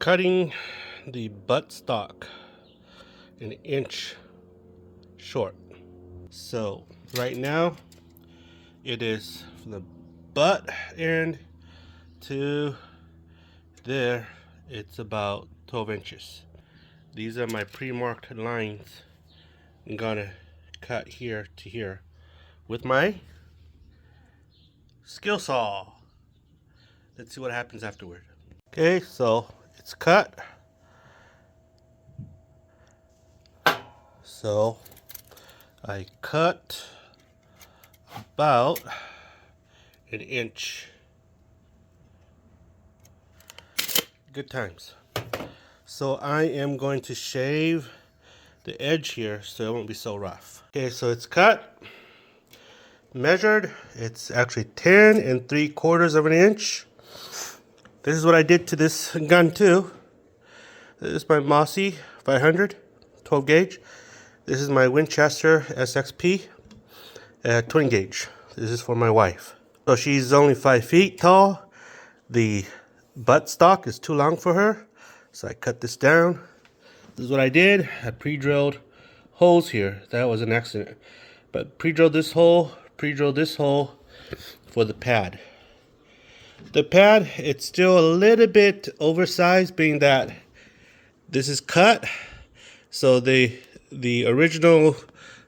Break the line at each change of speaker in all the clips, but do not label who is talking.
cutting the butt stock an inch short. So right now it is from the butt end to there, it's about 12 inches. These are my pre-marked lines. I'm gonna cut here to here with my skill saw. Let's see what happens afterward. Okay, so it's cut. So I cut about an inch. Good times. So I am going to shave the edge here so it won't be so rough. Okay, so it's cut, measured. It's actually 10 3/4 of an inch. This is what I did to this gun too. This is my Mossy 500, 12 gauge. This is my Winchester SXP, 20 gauge. This is for my wife. So she's only 5 feet tall. The butt stock is too long for her, so I cut this down. This is what I did. I pre-drilled holes here. That was an accident. But pre-drilled this hole for the pad. The pad, it's still a little bit oversized, being that this is cut. So the original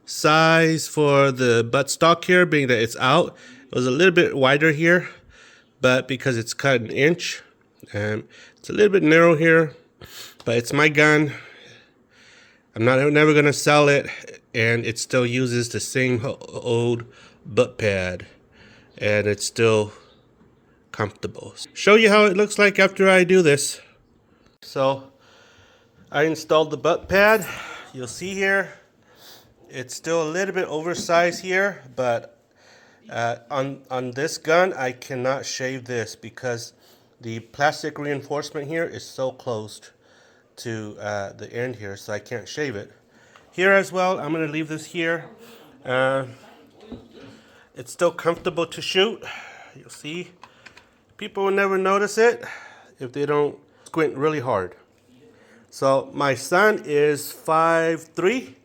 size for the butt stock here, being that it's out, it was a little bit wider here, but because it's cut an inch, it's a little bit narrow here. But it's my gun. I'm never gonna sell it, and it still uses the same old butt pad, and it's still comfortable. Show you how it looks like after I do this. So I installed the butt pad. You'll see here, it's still a little bit oversized here, but on this gun I cannot shave this because the plastic reinforcement here is so closed to the end here, so I can't shave it. Here as well, I'm going to leave this here. It's still comfortable to shoot. You'll see. People will never notice it if they don't squint really hard. So my son is 5'3",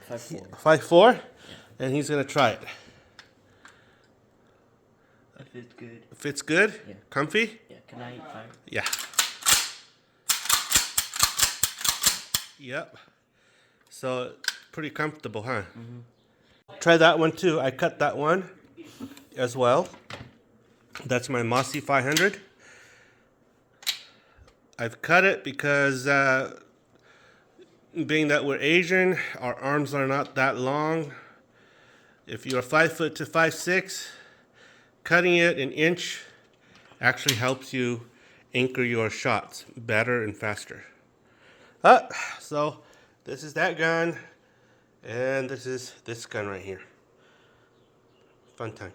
5'4", and he's going to try it.
If it's good.
If it's good?
Yeah.
Comfy?
Yeah, can I fire?
Yeah. Yep. So pretty comfortable, huh? Mm-hmm. Try that one too. I cut that one as well. That's my Mossy 500. I've cut it because being that we're Asian, our arms are not that long. If you're 5 foot to 5'6", cutting it an inch actually helps you anchor your shots better and faster. So this is that gun, and this is this gun right here. Fun time.